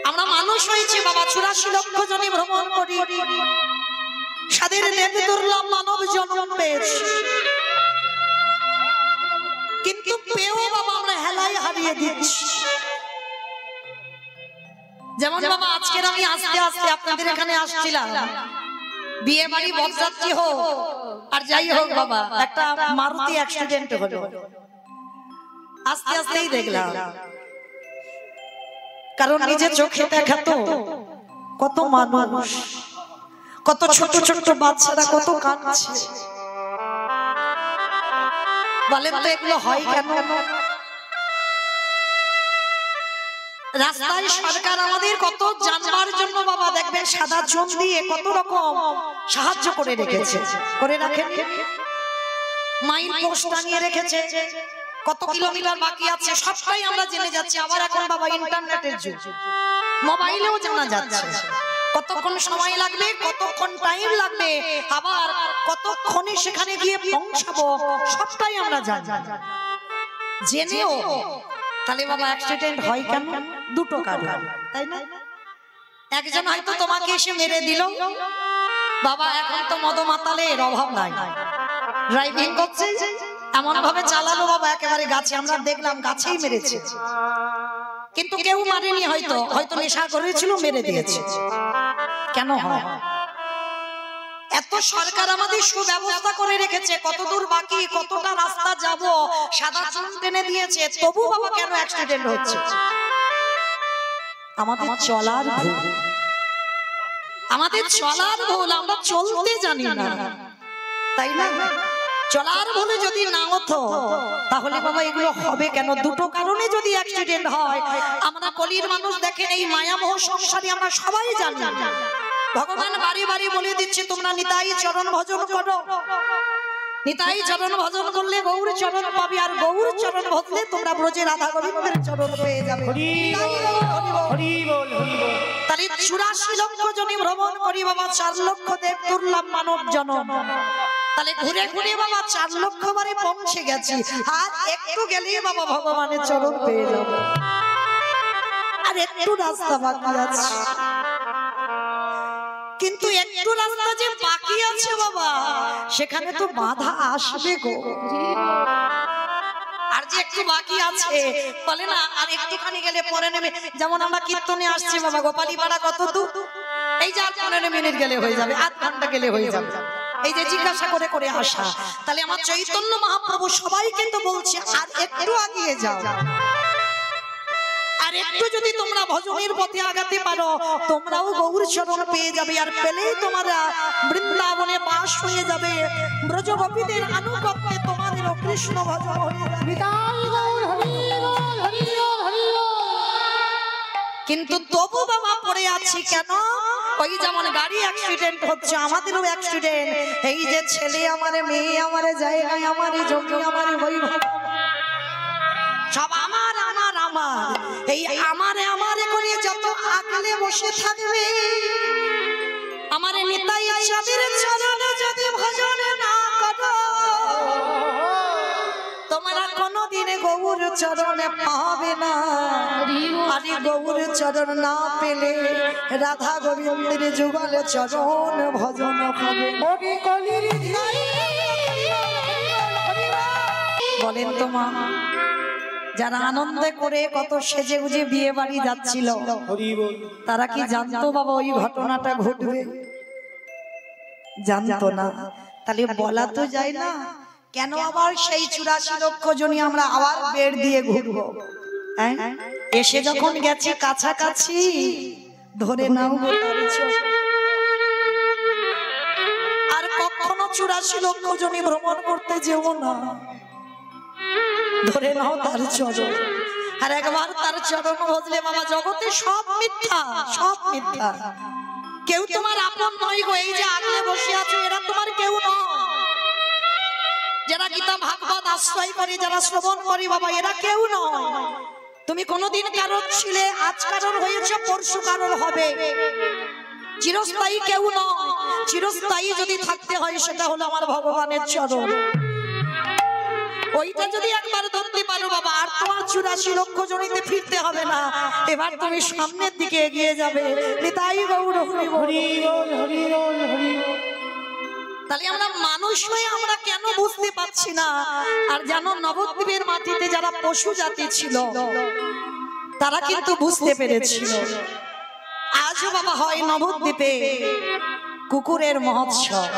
আমরা মানুষ হয়েছি বাবা 84 লক্ষ জনই ভ্রমণ করি, সাদের দেব দুর্লভ মানব জন্ম পেয়েছি, কিন্তু পেও বাবা আমরা হেলায় হারিয়ে দিচ্ছি। যেমন বাবা আজকের আমি আস্তে আস্তে আপনাদের এখানে আসছিলাম, বিয়ে বাড়ি বরযাত্রী হোক আর যাই হোক বাবা, একটা মারুতি অ্যাক্সিডেন্ট হলো, আস্তে আস্তেই দেখলাম, কারণ নিজে চোখে দেখা তো কত মানুষ, কত ছোট ছোট বাচ্চারা কত কাঁদছে, বলেন তো এগুলো হয় কেন? রাস্তায় সরকার আমাদের কত জানবার জন্য বাবা দেখবেন সাদা চোখ দিয়ে কত রকম সাহায্য করে রেখেছে, করে রাখেন, মাইল পোস্ট টানিয়ে রেখেছে, কত কিলোমিটার বাকি আছে সবটাই আমরা জেনে যাচ্ছি। আবার এখন বাবা ইন্টারনেটের যুগ, মোবাইলেও জানা যাচ্ছে কতক্ষণ সময় লাগবে, কতক্ষণ টাইম লাগবে, আবার কতক্ষণে সেখানে গিয়ে পৌঁছাবো সবটাই আমরা জানি। জেনেও তাহলে বাবা অ্যাক্সিডেন্ট হয় কেন? দুটো কারণ, তাই না? একজন হয়তো তোমাকে এসে মেরে দিল, বাবা এখন তো মদ মাতালের অভাব নাই, ড্রাইভিং করছে এমন ভাবে চালালো বাবা একেবারে গাছে, আমরা দেখলাম গাছেই মেরেছে, কিন্তু কেউ মারেনি, হয়তো হয়তো নেশা করেছিল মেরে দিয়েছে। কেন হয়? এত সরকার আমাদের সুব্যবস্থা করে রেখেছে, কত দূর বাকি, কতটা রাস্তা যাব, সাদা চুন টেনে দিয়েছে, তবু বাবা কেন অ্যাক্সিডেন্ট হচ্ছে? আমাদের চলার ভুল, আমাদের চলার ভুল, আমরা চলতে জানি না, তাই না? চলার ভুলে যদি না হতো তাহলে বাবা এগুলো হবে কেন? দুটো কারণে যদি অ্যাক্সিডেন্ট হয়, আমরা কলির মানুষ দেখেন এই মায়ামোহ সংসারে আমরা সবাই জানি, ভগবান বাড়ি বাড়ি বলে দিচ্ছে তোমরা নিতাই চরণ ভজন করো, নিতাই চরণ ভজন করলে গৌর চরণ পাবে, আর গৌর চরণ ভজলে তোমরা ব্রজে রাধা গোবিন্দের চরণ পেয়ে যাবে। তাহলে 84 লক্ষ জনই ভ্রমণ করি বাবা, 4 লক্ষ দেব দুর্লভ মানব জনম, তাহলে ঘুরে ঘুরে বাবা 4 লক্ষ বারে পৌঁছে গেছি, আর একটু গেলেই বাবা ভগবানের চরণ পেয়ে যাবে, আর একটু রাস্তা বাকি আছে, কিন্তু একটু রাস্তা যে বাকি আছে বাবা সেখানে তো বাধা আসবে গো, আর যে একটু বাকি আছে বলে না আর একটুখানি গেলে পরে নেবে। যেমন আমরা কীর্তনে আসছি বাবা, গোপালীপাড়া কত দূর, এই যে আর 15 মিনিট গেলে হয়ে যাবে, আধ ঘন্টা গেলে হয়ে যাবে, এই যে জিজ্ঞাসা করে করে আসা। তাহলে আমার চৈতন্য মহাপ্রভু সবাইকে তো বলছে আর একটু এগিয়ে যাও, আর একটু যদি তোমরা ভজনের পথে আগাতে পারো তোমরাও গৌর চরণ পেয়ে যাবে, আর পেলেই তোমরা বৃন্দাবনে বাস হয়ে যাবে, ব্রজগোপীদের আনুগত্যে তোমাদেরও কৃষ্ণ ভজন হয়ে যাবে। কিন্তু তবু বাবা পড়ে আছি কেন? ওই যেমন গাড়ি অ্যাক্সিডেন্ট হচ্ছে, আমাদেরও অ্যাক্সিডেন্ট, এই যে ছেলে আমারে, মেয়ে আমারে, জায়গায় আমারে, জমি আমারে, বৈভব সব আমার আমার আমার, এই আমারে আমারে করে যত আগলে বসে থাকবে, আমারে নিতাই চাঁদের চরণে যদি ভজন না করো তোমরা কোনদিনে গৌর চরণে পাবে না, আর গৌর চরণ না পেলে রাধা গোবিন্দের যুগলে চরণ ভজন হবে। বলেন তো মা, যারা আনন্দে করে কত সেজে গুজে বিয়ে বাড়ি যাচ্ছিল তারা কি জানতো বাবা ওই ঘটনাটা ঘটবে? জানতো না। তাহলে বলা তো যায় না, কেন আবার সেই 84 লক্ষ জনই আমরা আবার বের দিয়ে ঘুরবো? এসে যখন গেছে কাছাকাছি ধরে নাও, আর কখনো 84 লক্ষ জনই ভ্রমণ করতে যেও না, ধরে নাও তার চরণ, আর একবার তার চরণ ভজলে বাবা জগতে সব মিথ্যা, সব মিথ্যা, কেউ তোমার আপন নয় গো। এই যে আগলে বসে আছো এরা তোমার কেউ নয়, যারা গীতা ভাগবত আশ্রয় করে, যারা শ্রবণ করে বাবা এরা কেউ নয়। তুমি কোনোদিন কারোর ছিলে, আজ কারোর হয়েছে, পরশু কারোর হবে, চিরস্থায়ী কেউ নয়। চিরস্থায়ী যদি থাকতে হয় সেটা হলো আমার ভগবানের চরণ। ওইটা যদি একবার ধরতে পারো বাবা, আর তোমার 84 লক্ষ জনিতে ফিরতে হবে না, এবার তুমি সামনের দিকে এগিয়ে যাবে। নিতাই গৌর হরি হরি হরি হরি। তাহলে আমরা মানুষ হয়ে আমরা কেন বুঝতে পারছি না? আর জানো, নবদ্বীপের মাটিতে যারা পশু জাতি ছিল তারা কিন্তু বুঝতে পেরেছিল। আজও বাবা হয় নবদ্বীপে কুকুরের মহোৎসব,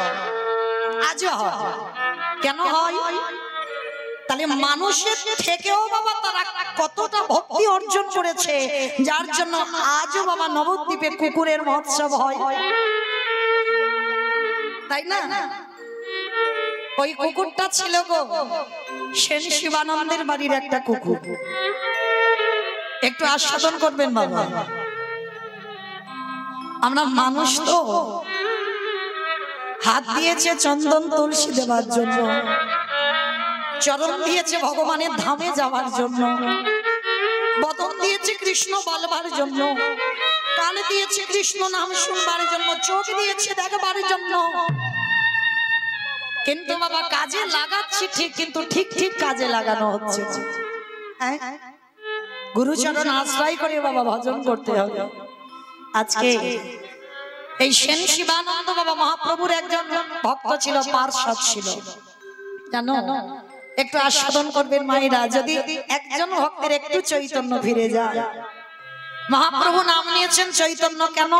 আজও হয়। কেন হয়? তাহলে মানুষের থেকেও বাবা তারা কতটা ভক্তি অর্জন করেছে, যার জন্য আজও বাবা নবদ্বীপে কুকুরের মহোৎসব হয়, তাই না? ওই কুকুরটা ছিল গো সেন শিবানন্দের বাড়ির একটা কুকুর। একটু আস্বাদন করবেন বাবা। আমরা মানুষ তো, হাত দিয়েছে চন্দন তুলসী দেওয়ার জন্য, চরণ দিয়েছে ভগবানের ধামে যাওয়ার জন্য, বদন দিয়েছে কৃষ্ণ বলবার জন্য, কান দিয়েছে কৃষ্ণ নাম শুনবার জন্য, চোখ দিয়েছে দেখবার জন্য। কিন্তু বাবা কাজে লাগাচ্ছি ঠিক, কিন্তু ঠিক ঠিক কাজে লাগানো হচ্ছে। গুরুচরণ আশ্রয় করে বাবা ভজন করতে হবে। আজকে এই সেন শিবানন্দ বাবা মহাপ্রভুর একজন ভক্ত ছিল, পার্শ্বদ ছিল, জানো? একটু আস্বাদন করবেন মায়েরা, যদি একজন ভক্তের একটু চৈতন্য ফিরে যায়। মহাপ্রভু নাম নিয়েছেন চৈতন্য কেন?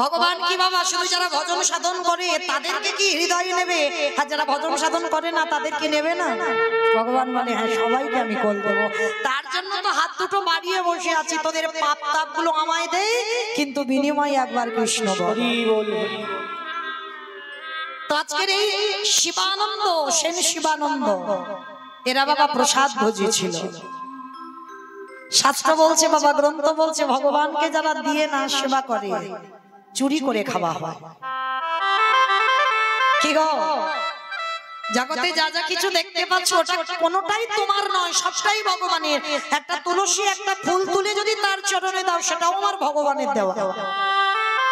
ভগবান কি বাবা শুধু যারা ভজন সাধন করে তাদেরকে কি হৃদয়ে নেবে, আর যারা ভজন সাধন করে না তাদেরকে নেবে না? ভগবান বলে হ্যাঁ, সবাইকে আমি কল দেব। তার জন্য তো হাত দুটো বাড়িয়ে বসে আছি, তোদের পাপ তাপ গুলো আমায় দে, কিন্তু বিনিময়ে একবার কৃষ্ণ বল। তো আজকের এই শিবানন্দ, সেন শিবানন্দ, এরা বাবা প্রসাদ ভোজী ছিল। শাস্ত্র বলছে বাবা, গ্রন্থ বলছে, ভগবানকে যারা দিয়ে না সেবা করে চুরি করে খাওয়া হয়। কি গো, জগতে যা যা কিছু দেখতে পাচ্ছ ওটা কোনোটাই তোমার নয়, সবটাই ভগবানের। একটা তুলসী একটা ফুল তুলে যদি তার চরণে দাও, সেটাও আমার ভগবানের দেওয়া।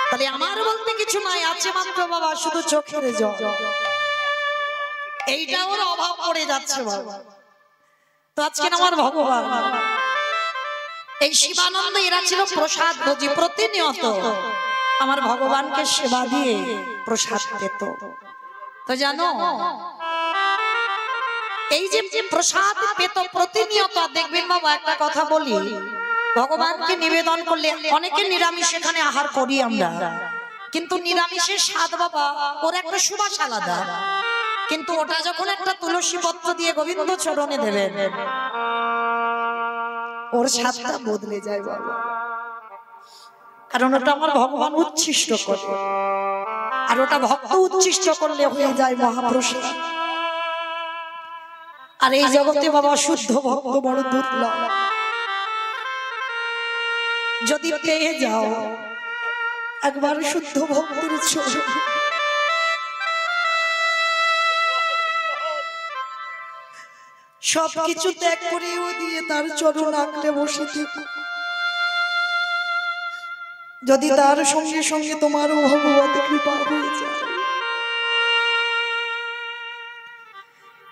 তাহলে আমার বলতে কিছু নাই, আছে মাত্র বাবা শুধু চোখের জল। এইটা ওর অভাব পড়ে যাচ্ছে বাবা। তো আজকে আমার ভগবান এই শিবানন্দ, এরা ছিল প্রসাদ ভোজী। প্রতিনিয়ত আমার ভগবানকে সেবা দিয়ে প্রসাদ পেত। তো জানো, এই যে প্রসাদ পেত প্রতিনিয়ত, দেখবেন বাবা একটা কথা বলি, ভগবানকে নিবেদন করলে অনেকে নিরামিষ এখানে আহার করি আমরা, কিন্তু নিরামিষের স্বাদ বাবা ওর একটা সুবাস আলাদা। কিন্তু ওটা যখন একটা তুলসী পত্র দিয়ে গোবিন্দ চরণে দেবেন, ওর স্বাদটা বদলে যায় বাবা। কারণ ওটা আমার ভগবান উচ্ছিষ্ট করে, আর ওটা ভক্ত উচ্ছিষ্ট করলে হয়ে যায় মহাপ্রসাদ। আর এই জগতে বাবা শুদ্ধ ভক্ত বড় দুর্লভ। যদি পেয়ে যাও একবার শুদ্ধ ভক্তের ছবি, সবকিছু ত্যাগ করে ও দিয়ে তার চরণ আঁকড়ে বসে থেকে, যদি তার সঙ্গে সঙ্গে তোমারও ভগবত কৃপা হয়ে যায়।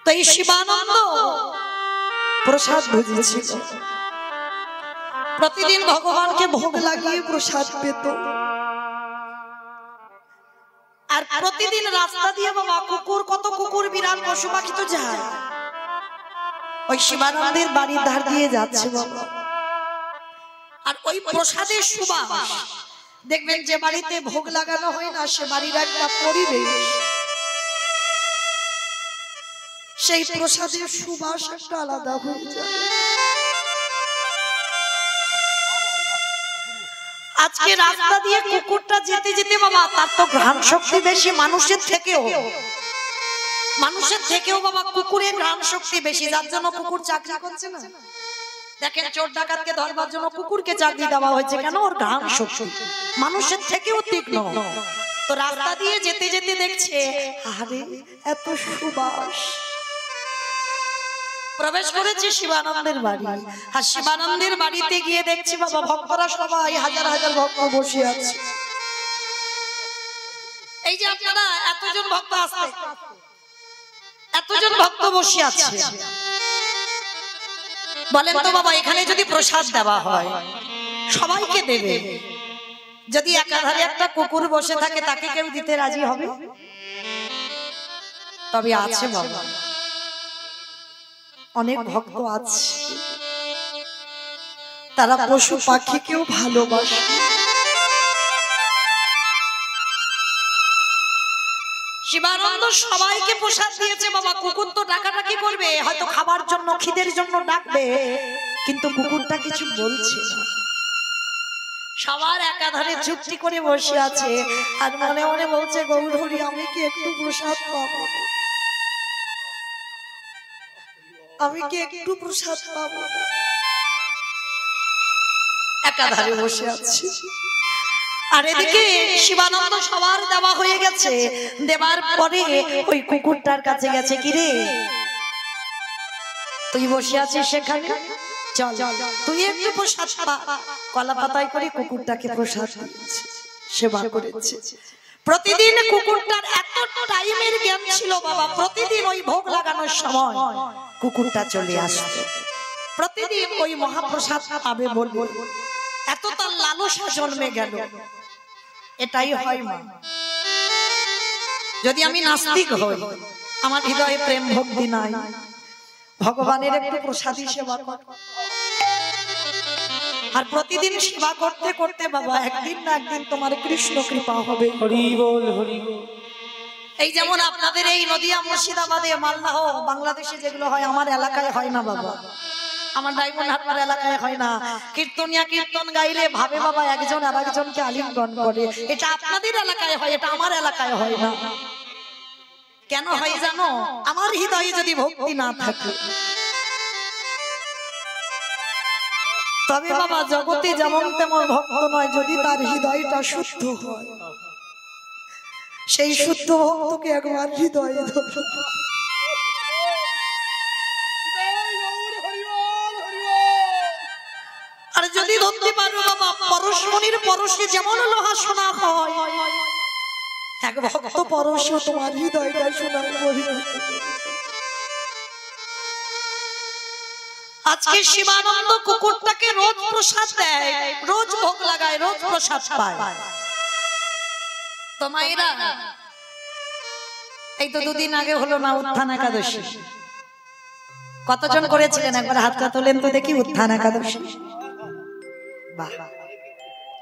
তো এই শিবানন্দ প্রসাদ ভোজেছিল, প্রতিদিন ভগবানকে ভোগ লাগিয়ে প্রসাদ পেত। আর প্রতিদিন রাস্তা দিয়ে বাবা কুকুর, কত কুকুর বিড়াল পশু পাখি তো যায়, ওই শিবানন্দের বাড়ির ধার দিয়ে যাচ্ছে বাবা। আর ওই প্রসাদের সুবাস দেখবেন, যে বাড়িতে ভোগ লাগানো হয় না সে বাড়ির একটা পরিবেশ, সেই প্রসাদের সুবাস একটা আলাদা হয়ে যায়। আজকে রাস্তা দিয়ে কুকুরটা যেতে যেতে বাবা, তার তো ঘ্রাণ শক্তি বেশি মানুষের থেকেও, মানুষের থেকেও বাবা কুকুরের ঘ্রাণ শক্তি বেশি, যার জন্য কুকুর চাকরি করছে না। দেখেন, চোর ডাকাতকে ধরবার জন্য কুকুরকে চাকরি দেওয়া হয়েছে, কেন? ওর ঘ্রাণ শক্তি মানুষের থেকেও তীক্ষ্ণ। তো রাস্তা দিয়ে যেতে যেতে দেখছে, আরে এত সুবাস। প্রবেশ করেছে শিবানন্দের বাড়ি, আর শিবানন্দের বাড়িতে গিয়ে দেখছি বাবা ভক্তরা সবাই হাজার হাজার ভক্ত বসে আছে। এই যে আপনারা এতজন ভক্ত আসছে, এতজন ভক্ত বসে আছে, বলেন তো বাবা এখানে যদি প্রসাদ দেওয়া হয় সবাইকে দেবে, যদি একাধারে একটা কুকুর বসে থাকে তাকে কেউ দিতে রাজি হবে? তবে আছে বাবা, অনেক ভক্ত আছে তারা পশু পাখিকেও ভালোবাসে। শিবানন্দ সবাইকে প্রসাদ দিয়েছে বাবা। কুকুর তো ডাকাডাকি করবে, হয়তো খাবার জন্য খিদের জন্য ডাকবে, কিন্তু কুকুরটা কিছু বলছে না। সবার একাধারে চুপটি করে বসে আছে আর মনে মনে বলছে গৌরহরি আমি কি একটু প্রসাদ পাবো, আমি কি একটু প্রসাদ পাবো? একাধারে বসে আছে। আর এদিকে শিবানন্দ সবার দেওয়া হয়ে গেছে, দেবার পরে ওই কুকুরটার কাছে গেছে, কিরে তুই বসে আছিস সেখানে, চল তুই একটু প্রসাদ পা। কলা পাতায় করে কুকুরটাকে প্রসাদ দিয়েছে, সেবা করেছে। প্রতিদিন কুকুরটার এত টাইমের জ্ঞান ছিল বাবা, প্রতিদিন ওই ভোগ লাগানোর সময় কুকুরটা চলে আসতো, প্রতিদিন ওই মহাপ্রসাদ পাবে বলবো, এত তার লালসা জন্মে গেল। এটাই হয় মা, যদি আমি নাস্তিক হই, আমার হৃদয়ে প্রেম ভক্তি নাই, ভগবানের একটু প্রসাদী সেবা কর। আর প্রতিদিন সেবা করতে করতে বাবা একদিন না একদিন তোমার কৃষ্ণ কৃপা হবে। হরি বল হরি বল। এই যেমন আপনাদের এই নদিয়া মুর্শিদাবাদে মালদহ বাংলাদেশে যেগুলো হয় আমার এলাকায় হয় না বাবা, আমার ডায়মন্ডহারবার এলাকায় হয় না। কীর্তনিয়া কীর্তন গাইলে ভাবে বাবা একজন আর একজনকে আলিঙ্গন করে, এটা আপনাদের এলাকায় হয়, এটা আমার এলাকায় হয় না। কেন হয় জানো? আমার হৃদয়ে যদি ভক্তি না থাকে। তবে বাবা জগতে যেমন তেমন ভক্ত নয়, যদি তার হৃদয়টা শুদ্ধ হয়, সেই শুদ্ধ ভক্তকে একবার হৃদয়ে ধরো। আর যদি ধরতে পারো বাবা পরশমণির পরশে যেমন লোহা সোনা হয়, এক ভক্ত পরশে তোমার হৃদয়টা সোনা পরিণত। আজকে শিবানন্দ কুকুরটাকে রোজ প্রসাদ দেয়, রোজ ভোগ লাগায়, রোজ প্রসাদ পায়। তো মায়েরা এই তো দুদিন আগে হলো না উত্থান একাদশী, কতজন করেছিলেন একবার হাতটা তোলেন তো দেখি। উত্থান একাদশী বাহ,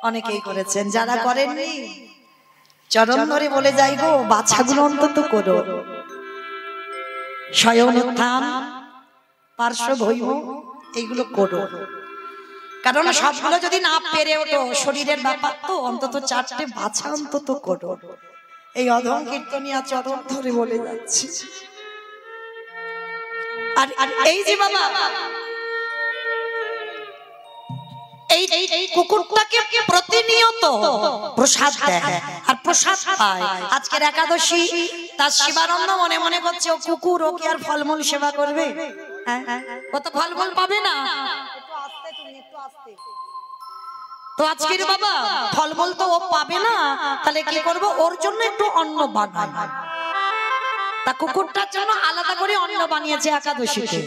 অনেকেই করেছেন। যারা করেননি চরণ ধরে বলে যাই গো, বাছাগুলো অন্তত করো। শয়ন উত্থান, পার্শ্ব ভৈম, এইগুলো করো, কারণ সবগুলো যদি না পেরে ওঠো শরীরের ব্যাপার তো, অন্তত 4টে বাছা অন্তত করো। এই অধম কীর্তনিয়া চরণ ধরে বলে যাচ্ছি। আর এই যে বাবা এই কুকুরটাকে প্রতিনিয়ত প্রসাদ দেয় আর প্রসাদ পায়। আজকের একাদশী, তার শিবানন্দ মনে মনে করছে ও কুকুর, ও কি আর ফলমূল সেবা করবে? ও তো ফলমূল পাবে না। তো আজকের বাবা ফলমূল তো ও পাবে না, তাহলে কি করব? ওর জন্য একটু অন্ন বানাই। তা কুকুরটার জন্য আলাদা করে অন্ন বানিয়েছে একাদশীতে।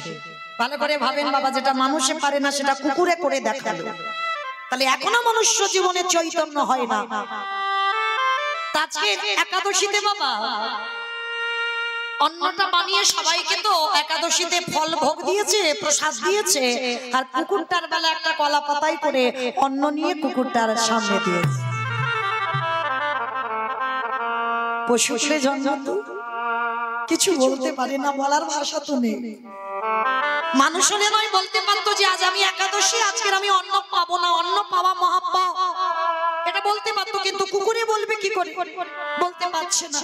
ভালো করে ভাবেন বাবা, যেটা মানুষে পারে না সেটা কুকুরে করে দেখালো, তাহলে এখনো মনুষ্য জীবনে চৈতন্য হয় না। আজকে একাদশীতে বাবা অন্নটা বানিয়ে সবাইকে তো একাদশীতে ফল ভোগ দিয়েছে, প্রসাদ দিয়েছে, আর কুকুরটার বেলা একটা কলা পাতায় করে অন্ন নিয়ে কুকুরটার সামনে দিয়েছে। পশু সে জন্ম কিছু বলতে পারে না, বলার ভাষা তো নেই। মানুষ হলে নয় বলতে পারতো যে আজ আমি একাদশী, আজকের আমি অন্ন পাবো না, অন্ন পাওয়া মহাপাপ, এটা বলতে পারতো, কিন্তু কুকুরে বলবে কি করে? বলতে পারছে না।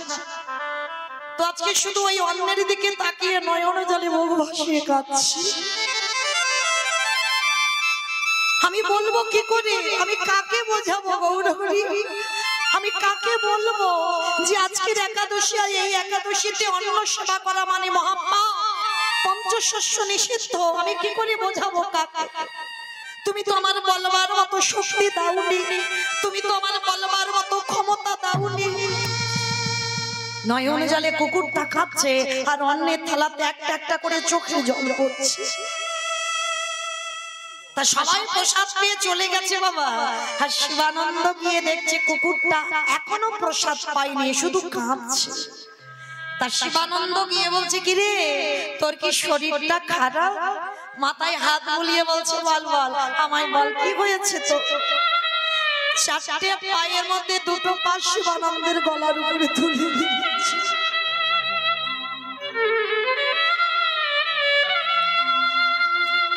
তো আজকে শুধু ওই অন্যের দিকে তাকিয়ে নয়ন জলে মুখ ভাসিয়ে কাঁদছি। আমি বলবো কি করে? আমি কাকে বোঝাবো গৌরহরি? আমি কাকে বলবো যে আজকের একাদশী, এই একাদশীতে অন্ন সেবা করা মানে মহাপাপ, পঞ্চশস্য নিষিদ্ধ? আমি কি করে বোঝাবো কাকে? তুমি তো আমার বলবার মতো শক্তি দাওনি, তুমি তো আমার বলবার মতো ক্ষমতা দাওনি। নয়ন জলে কুকুরটা কাঁদছে আর অন্যের থালাতে একটা একটা করে চোখে জল পড়ছে। তা সবাই প্রসাদ পেয়ে চলে গেছে বাবা, আর শিবানন্দ গিয়ে দেখছে কুকুরটা এখনো প্রসাদ পায়নি, শুধু কাঁদছে। তা শিবানন্দ গিয়ে বলছে, কি রে তোর কি শরীরটা খারাপ? মাথায় হাত বুলিয়ে বলছে, বল বল আমায় বল কি হয়েছে তো? চারটে পায়ের মধ্যে দুটো পা শিবানন্দের গলার উপরে তুলে দিয়েছে।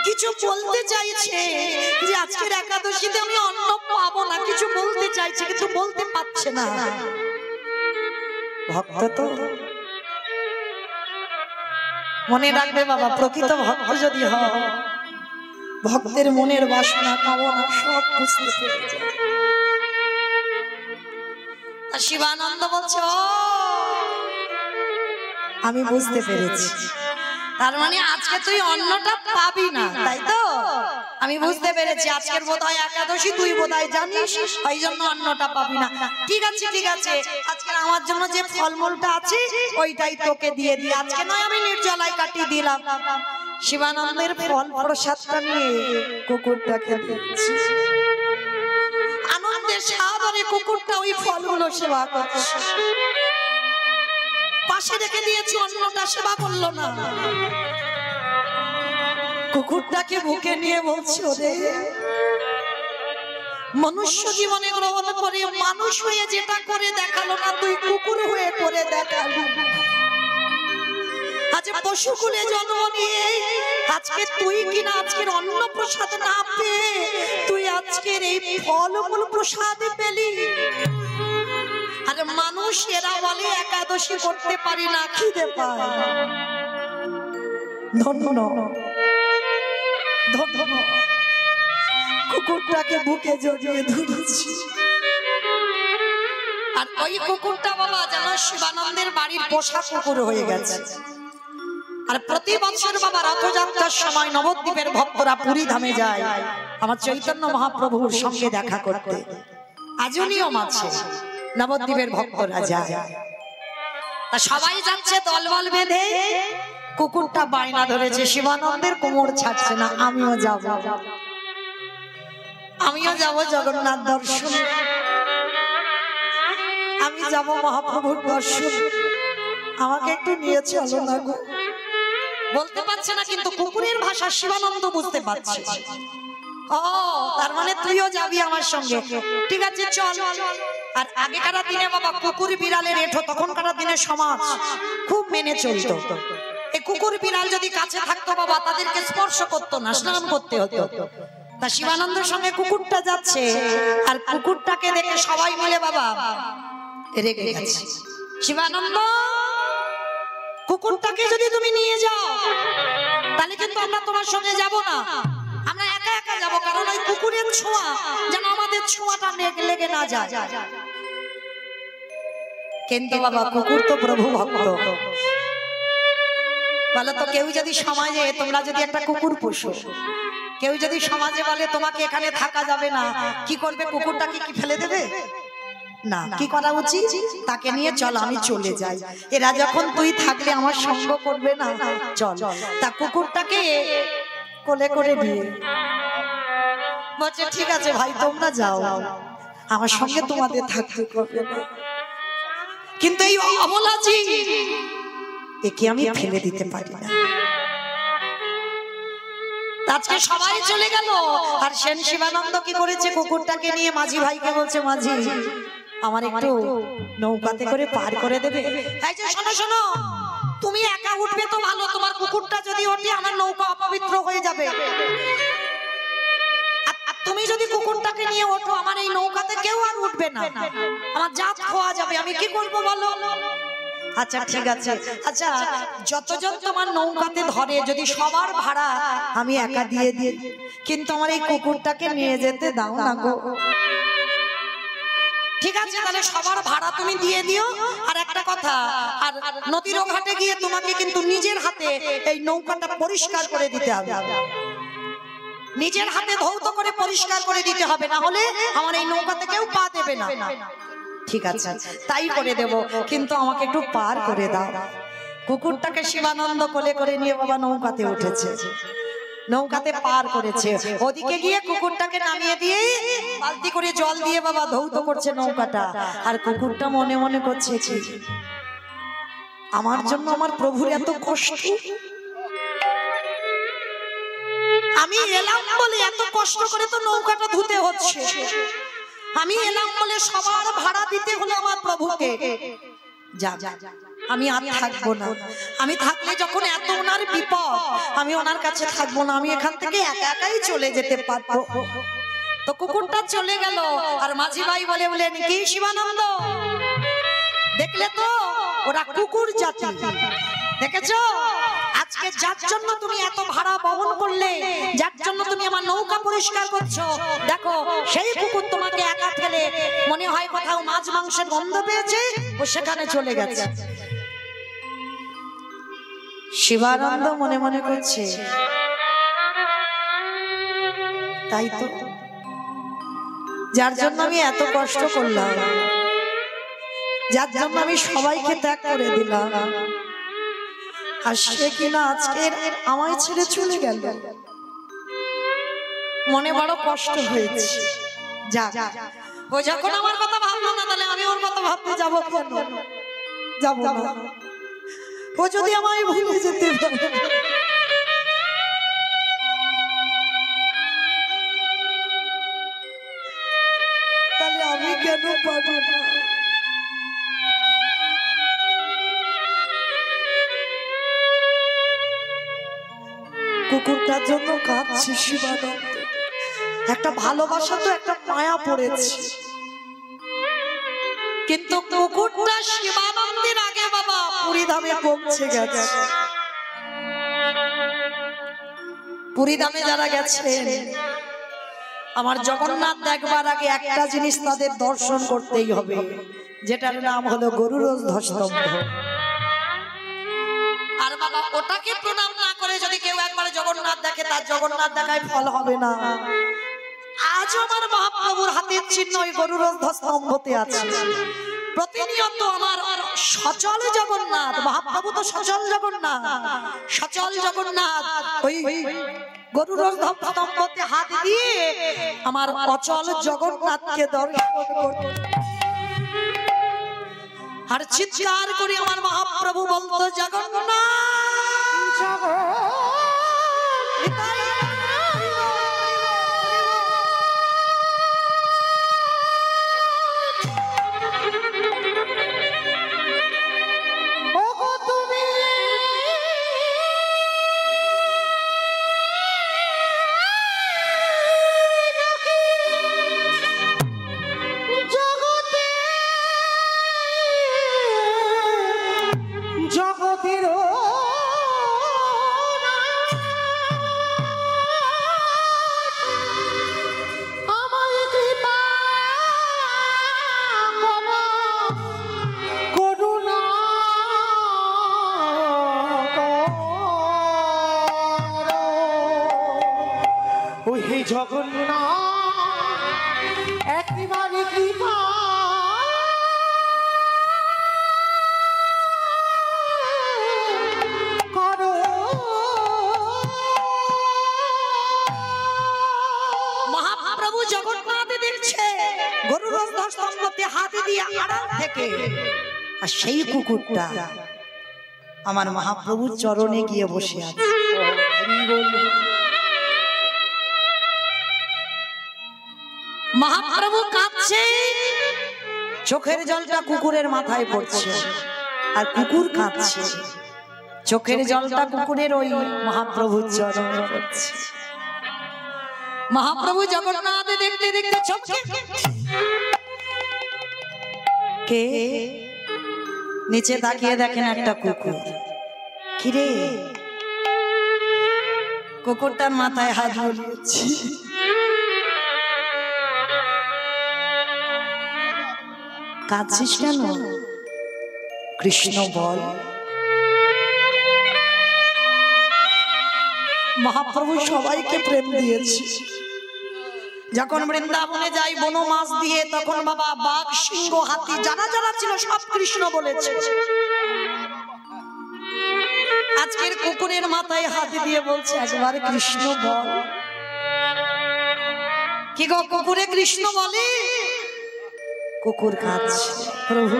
কিছু বলতে চাইছে যে আজকের একাদশীতে আমি অন্ন পাবো না, কিছু বলতে চাইছে কিন্তু বলতে পারছে না। ভক্ত তো মনে রাখবে বাবা, প্রকৃত ভক্ত যদি হয় ভক্তের মনের বাসনা কামনা সব বুঝতে পেরে যায়। আর শিবানন্দ বলছে, ও আমি বুঝতে পেরেছি, তার মানে আজকে তুই অন্নটা পাবি না, তাই তো? আমি বুঝতে পেরেছি আজকের বোধহয় একাদশী, তুই বোধহয় জানিস, ওই জন্য অন্নটা পাবি না। ঠিক আছে ঠিক আছে, আজকে আমার জন্য যে ফলমূলটা আছে ওইটাই তোকে দিয়ে দিই, আজকে নয় আমি নির্জলায় কাটিয়ে দিলাম। শিবানন্দের ফল প্রসাদটা নিয়ে কুকুরটাকে দিচ্ছি। আনন্দের সাদরে কুকুরটা ওই ফলগুলো সেবা করছে। পাশে রেখে দিয়েছি, অন্নটা সেবা করলো না। কুকুরটাকে বুকে নিয়ে বলছে, ওরে মনুষ্য জীবনে গ্রহণ করে মানুষ হয়ে যেটা করে দেখালো না, তুই কুকুর হয়ে করে দেখালো। আজ পশুকুলে জন্ম নিয়ে আজকে তুই কিনা আজকের অন্ন প্রসাদ না পেয়ে তুই আজকের এই ফলমূল প্রসাদ পেলি। আর মানুষ এরা বলে একাদশী করতে পারি না, খিদে পায়। কুকুরটাকে বুকে জড়িয়ে ধরেছি। আর ওই কুকুরটা বাবা যেন শিবানন্দের বাড়ির পোষা কুকুর হয়ে গেছে। আর প্রতি বছর বাবা রথযাত্রার সময় নবদ্বীপের ভক্তরা পুরী ধামে যায় আমার চৈতন্য মহাপ্রভুর সঙ্গে দেখা করতে। আজও নিয়ম আছে, নবদ্বীপের ভক্তরা যায়। তা সবাই যাচ্ছে দলবল বেঁধে, কুকুরটা বায়না ধরেছে শিবানন্দের কোমর ছাড়ছে না, আমিও যাব, আমিও যাব জগন্নাথ দর্শন, আমি যাব মহাপ্রভুর দর্শন, আমাকে একটু নিয়ে চলো না গো। বলতে পারছে না কিন্তু কুকুরের ভাষা শিবানন্দ বুঝতে পারছে। ও তার মানে তুইও যাবি আমার সঙ্গে, ঠিক আছে চল। আর আগেকার দিনে বাবা কুকুর বিড়ালের এঠো তখনকার দিনে সমাজ খুব মেনে চলতো। এই কুকুর বিড়াল যদি কাছে থাকতো বাবা তাদেরকে স্পর্শ করতো না, স্নান করতে হতো। তা শিবানন্দের সঙ্গে কুকুরটা যাচ্ছে, আর কুকুরটাকে দেখে সবাই মিলে বাবা রেগে গেছে। শিবানন্দ, কুকুরটাকে যদি তুমি নিয়ে যাও তাহলে কিন্তু আমরা তোমার সঙ্গে যাব না, আমরা একা একা যাব, কারণ ওই কুকুরের ছোঁয়া যেন আমাদের ছোঁয়াটা লেগে না যায়। কিন্তু বাবা কুকুর তো প্রভু ভক্ত। বলো তো, কেউ যদি সমাজে, তোমরা যদি একটা কুকুর পোষো, কেউ যদি সমাজে বলে তোমাকে এখানে থাকা যাবে না, কি করবে? কুকুরটাকে কি ফেলে দেবে? না, কি করা উচিত? তাকে নিয়ে চল, আমি চলে যাই, এরা যখন তুই থাকলে আমার সঙ্গ করবে না, চল। তা কুকুরটাকে কোলে করে নিয়ে বলছে, ঠিক আছে ভাই তোমরা যাও, আমার সঙ্গে তোমাদের থাকতে করবে না। কিন্তু এই অবলাজি একে আমি ফেলে দিতে পারি না। আজকে সবাই চলে গেল, আর সেন শিবানন্দ কি করেছে? কুকুরটাকে নিয়ে মাঝি ভাইকে বলছে, মাঝি আমার একটু নৌকাতে করে পার করে দেবে? এই যে শোনো শোনো, তুমি একা উঠবে তো ভালো, তোমার কুকুরটা যদি ওঠে আমার নৌকা অপবিত্র হয়ে যাবে। আর তুমি যদি কুকুরটাকে নিয়ে ওঠো আমার এই নৌকাতে কেউ আর উঠবে না, আমার জাত খোয়া যাবে, আমি কি করব বলো? আচ্ছা ঠিক আছে, আচ্ছা যতজন তোমার নৌকাতে ধরে যদি সবার ভাড়া আমি একা দিয়ে দিই, কিন্তু আমার এই কুকুরটাকে নিয়ে যেতে দাও না গো। ঠিক আছে, তাহলে সবার ভাড়া তুমি দিয়ে দিও। আর একটা কথা, আর নদীর ঘাটে গিয়ে তোমাকে কিন্তু নিজের হাতে এই নৌকাটা পরিষ্কার করে দিতে হবে, নিজের হাতে ধৌত করে পরিষ্কার করে দিতে হবে, না হলে আমার এই নৌকাতে কেউ পা দেবে না। ঠিক আছে তাই করে দেব, কিন্তু আমাকে একটু পার করে দাও। কুকুরটাকে শিবানন্দ কোলে করে নিয়ে বাবা নৌকাতে উঠেছে, নৌকাতে পার করেছে। ওদিকে গিয়ে কুকুরটাকে নামিয়ে দিয়ে বালতি করে জল দিয়ে বাবা ধৌত করছে নৌকাটা। আর কুকুরটা মনে মনে করছে কি, আমার জন্য আমার প্রভুর এত কষ্ট, আমি এলাম বলে এত কষ্ট করে তো নৌকাটা ধুতে হচ্ছে, আমি এলাম বলে সবার ভাড়া দিতে হলো আমার প্রভুকে। যা আমি আর থাকবো না, আমি থাকলে যখন এত ওনার বিপদ, আমি ওনার কাছে থাকবো না, আমি এখান থেকে একা একাই চলে যেতে পারবো। তো কুকুরটা চলে গেল। আর মাঝি ভাই বলে বলেন, কি শিবানন্দ দেখলে তো, ওরা কুকুর জাতি, দেখেছো আজকে যার জন্য তুমি এত ভাড়া বহন করলে, যার জন্য তুমি আমার নৌকা পরিষ্কার করছো, দেখো সেই কুকুর তোমাকে একা ফেলে মনে হয় কোথাও মাছ মাংসের গন্ধ পেয়েছে, ও সেখানে চলে গেছে। শিবানন্দ মনে মনে করছে, তাই তো, যার জন্য আমি এত কষ্ট করলাম, যার জন্য আমি সবাইকে ত্যাগ করে দিলাম, আর সে কিনা আজকে আমায় ছেড়ে চলে গেল, মনে বড় কষ্ট হয়েছে। যা ও যখন আমার কথা ভাবলো না, তাহলে আমি ওর কথা ভাবতে যাবো কেন? যাবো না। ও যদি আমায় ভুলে যেতে পারে, তাহলে আমি কেন পারবো না? কুকুরটার জন্য কাঁদছে শিবানন্দ। একটা ভালোবাসা তো একটা মায়া পড়েছে, কিন্তু কুকুরটা শিবানন্দের আগে বাবা পুরীধামে পৌঁছে গেছে। পুরীধামে যারা গেছেন, আমার জগন্নাথ দেখবার আগে একটা জিনিস তাদের দর্শন করতেই হবে, যেটার নাম হলো গরুড়ধ্বজ স্তম্ভ। আর বাবা ওটাকে প্রণাম না করে যদি কেউ একবারে জগন্নাথ দেখে, তার জগন্নাথ দেখায় ফল হবে না। আজ আমার মহাপ্রভুর হাতের চিহ্ন ওই গরুড়ধ্বজ স্তম্ভতে আছে। প্রতিনিয়ত আমার সচল জগন্নাথ, মহাপ্রভু তো সচল জগন্নাথ, সচল জগন্নাথ ওই গরুড়ধ্বজ স্তম্ভতে হাত দিয়ে আমার অচল জগন্নাথকে দর্শন করতে, আর চিৎকার করে আমার মহাপ্রভু বলতো, জগন্নাথ জগন্নাথ একেবারে কৃপা করো। মহাপ্রভু জগন্নাথ দেখছে গরুড়ধ্বজ স্তম্ভতে হাত দিয়ে আড়াল থেকে, আর সেই কুকুরটা আমার মহাপ্রভুর চরণে গিয়ে বসে আছে। মহাপ্রভু কাঁদছে, চোখের জলটা কুকুরের মাথায় পড়ছে, আর কুকুর কাঁদছে, চোখের জলটা কুকুরের ওই মহাপ্রভুর চরণে পড়ছে। মহাপ্রভু জগন্নাথ দেখতে দেখতে চমকে কে নিচে তাকিয়ে দেখেন একটা কুকুর। কিরে, কুকুরটার মাথায় হাত বুলিয়েছি। কাঁদছিস কেন? কৃষ্ণ বল। মহাপ্রভু সবাইকে প্রেম দিয়েছে, যখন বৃন্দাবনে যাই বনমাস দিয়ে, তখন বাবা বাঘ, সিংহ, হাতি যারা যারা ছিল সব কৃষ্ণ বলেছে। আজকের কুকুরের মাথায় হাত দিয়ে বলছে একবার কৃষ্ণ বল। কি গো কুকুরে কৃষ্ণ বলে? কুকুর কাঁদছে, প্রভু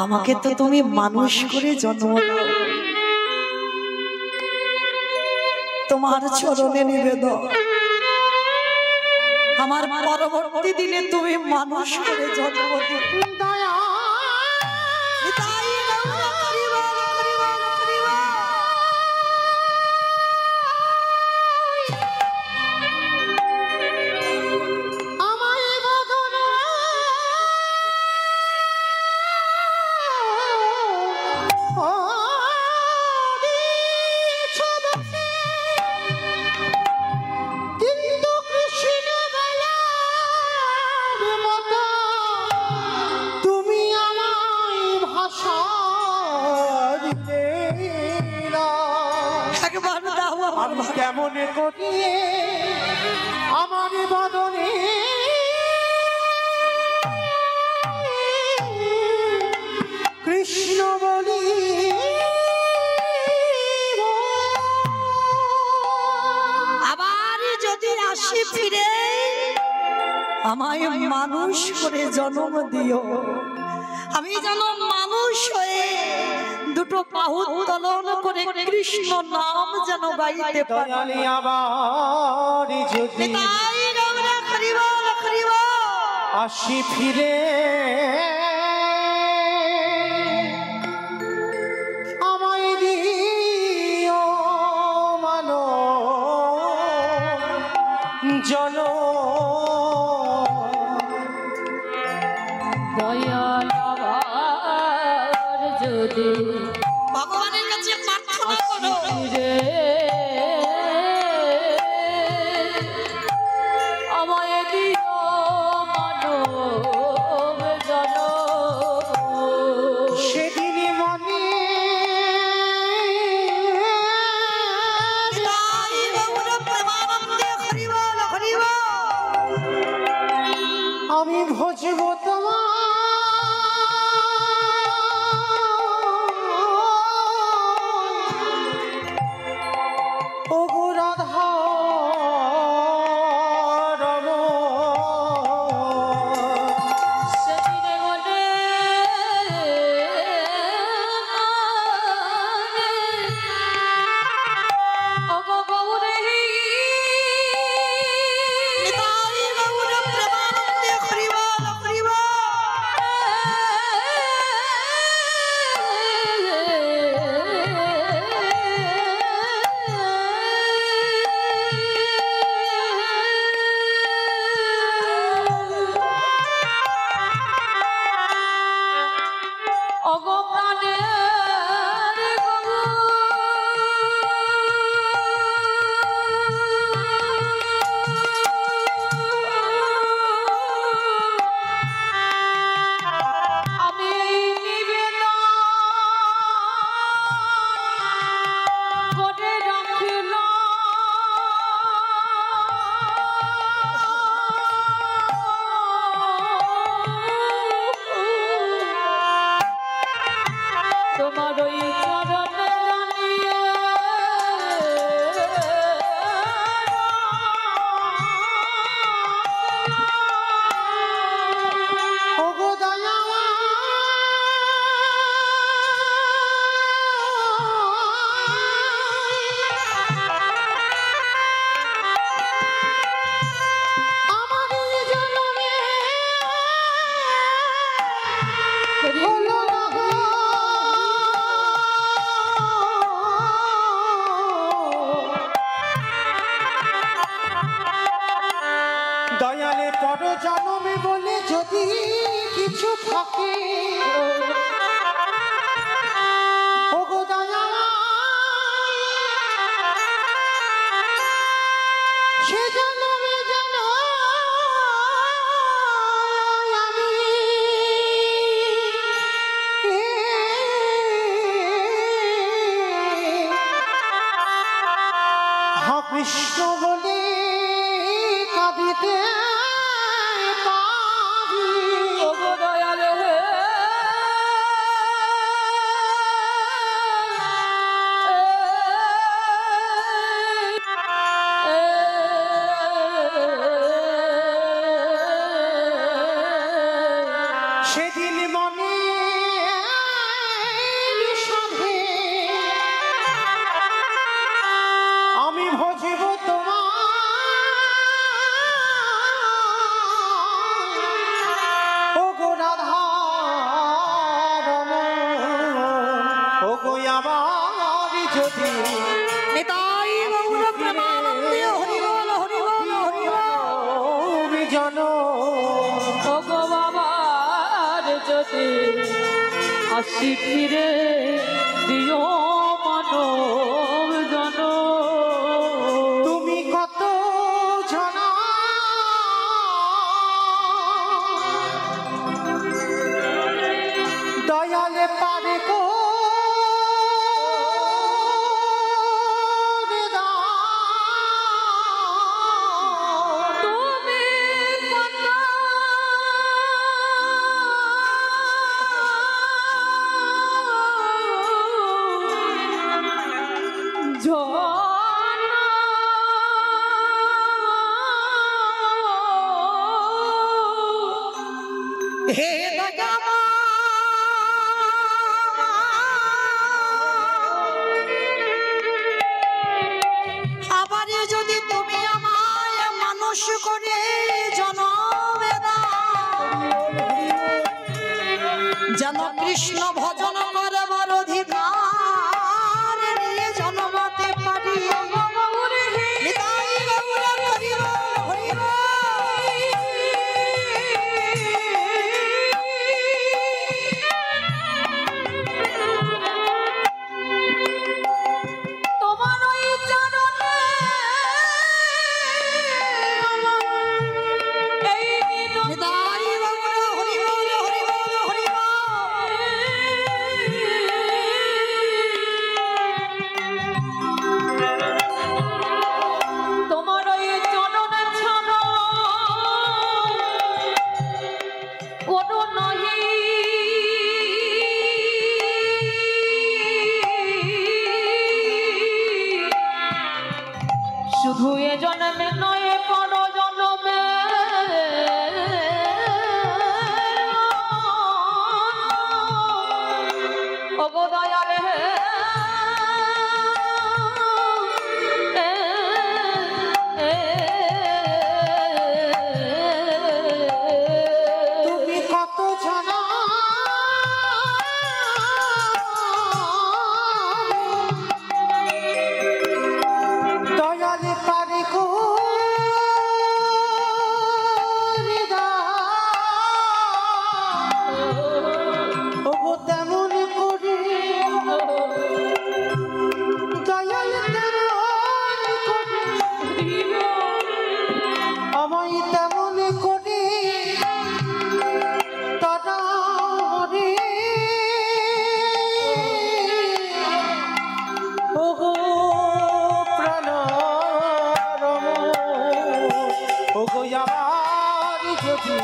আমাকে তো তুমি মানুষ করে জন্ম দাও, তোমার চরণে নিবেদন, আমার পরবর্তী দিনে তুমি মানুষ করে জন্ম দিও। দয়া নিতাই গৌর হরি বল, হরি বল, হরি বল। আমায় বদনে দিয়েছ বটে, কিন্তু কৃষ্ণ বেলার মতো তুমি আমায় ভাষা দিলে না। একবার দাও আমার আমি কেমন করিয়ে আমার বদনে কৃষ্ণ বলি। আবার যদি আসি ফিরে আমায় মানুষ করে জন্ম দিও, আমি যেন মানুষ হয়ে দুটো বাহু উত্তোলন করে কৃষ্ণ নাম যেন গাইতে পারি। দয়ালি আবার যদি নিতাই গৌর হরি বল, হরি বল। আসি ফিরে আমায় দিও মানো জন যদি ভগবানের কাছে প্রার্থনা করো, রে আমায় দিও মানব জন, সেদিন মনে নিতাই গৌর প্রেমানন্দে হরি বল, হরি বল। আমি ভজব তোমার ওগো রাধা সেদিন মনে ওগো গৌরী নিতাই গৌর প্রেমানন্দে হরি বল, হরি বল। ওগো প্রাণের গো আমি নিবেদন করে রাখিলাম তোমার ওই চরণে জানিয়ে ওগো দয়া আমার জন্মে হলো না গো। দয়ালে পর জন্মে বলে যদি কিছু থাকে ওগো দয়া সে জন্মে যেন আমি হা কৃষ্ণ বলে সেদিন মনে সাধে আমি ভজিব তোমার ও গো রাধা ও গো আমার যদি নিতাই গৌর প্রেমানন্দে হরি বল হরি বল হরি বল। জানো ওগো বাবার যদি আসি ফিরে দিও মানব জন তুমি কত জানা দয়ালে পারে গো তুমি হে দয়ামা আবার যদি তুমি আমায় মানুষ করে জনমে যেন কৃষ্ণ ভজন করবার অধিকার নিয়ে জন্মাতে পারি। নিতাই গৌর হরি বল হরি বল। তোমার ওই চরণে এই নিতাই গৌর হরি বল হরি বল হরি বল। তোমার ওই চরণে ছাড়া কোনো নহি শুধু এ জন্মে নয় পর জন্মে ওগো দয়ালে তুমি কত জানা দয়ালে পারে গো ওগো তেমন করে দয়ালে তেমন করে আমায় তেমন করে তারা রে ওগো প্রাণরম ওগো আমার যদি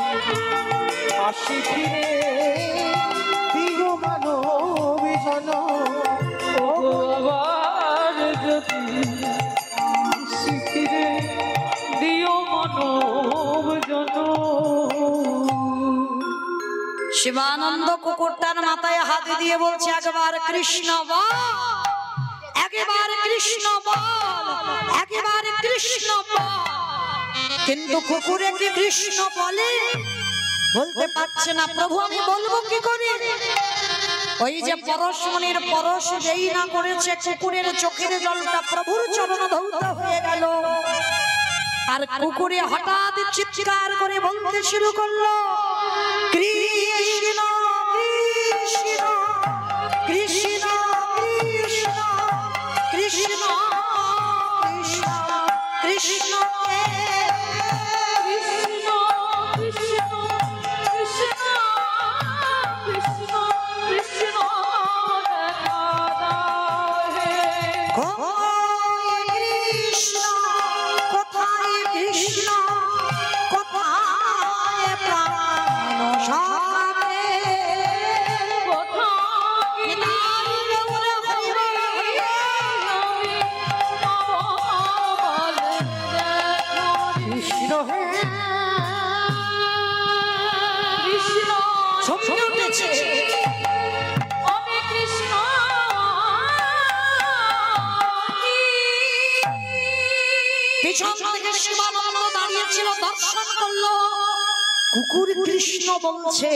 আসি ফিরে দিও মানব জন আবার যদি শিখিরে দিও মানব জন শিবানন্দ কুকুরটার মাথায় হাত দিয়ে বলছে একবার কৃষ্ণ বল, একবার কৃষ্ণ বল, একবার কৃষ্ণ বল। কিন্তু কুকুরে কি কৃষ্ণ বলে? বলতে পারছে না। প্রভু আমি বলবো কি করে? ওই যে পরশমণির পরশ যেই না করেছে কুকুরের চোখের জলটা প্রভুর চরণ ধৌত হয়ে গেল। আর কুকুরে হঠাৎ চিৎকার করে বলতে শুরু করলো কৃষ্ণ কৃষ্ণ কৃষ্ণ কৃষ্ণ কৃষ্ণ কৃষ্ণ কৃষ্ণ কৃষ্ণ কৃষ্ণ কৃষ্ণ কৃষ্ণ কৃষ্ণ কৃষ্ণ কোথায় কৃষ্ণ কোথায় প্রাণ চমকে উঠেছে। আমি কৃষ্ণ পিছন থেকে শিবানন্দ দাঁড়িয়েছিল, দর্শন করলো কুকুর কৃষ্ণ বলছে।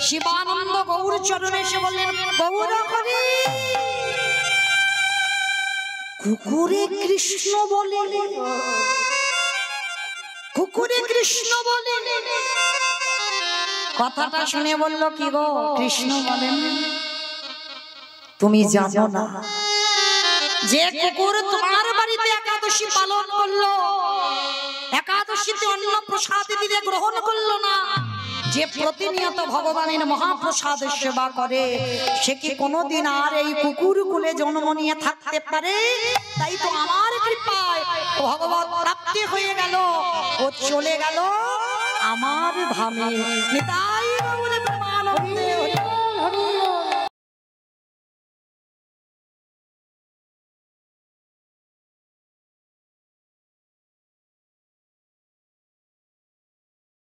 শিবানন্দ গৌর চরণে এসে বললেন, গৌর হরি। কুকুরে কৃষ্ণ বলে, কুকুরে কৃষ্ণ বলে। কথাটা শুনে বলল, কি গো কৃষ্ণ বলেন? তুমি জানো না যে কুকুর তোমার বাড়িতে একাদশী পালন করলো, একাদশীতে অন্ন প্রসাদ দিলে গ্রহণ করলো না, যে প্রতিনিয়ত ভগবানের মহাপ্রসাদ সেবা করে, সে কি কোনোদিন আর এই কুকুর কুলে জন্ম নিয়ে থাকতে পারে? তাই তো আমার কৃপায় ভগবত প্রাপ্তি হয়ে গেল, ও চলে গেল আমার ধামে। নিতাই গৌর প্রেমানন্দ।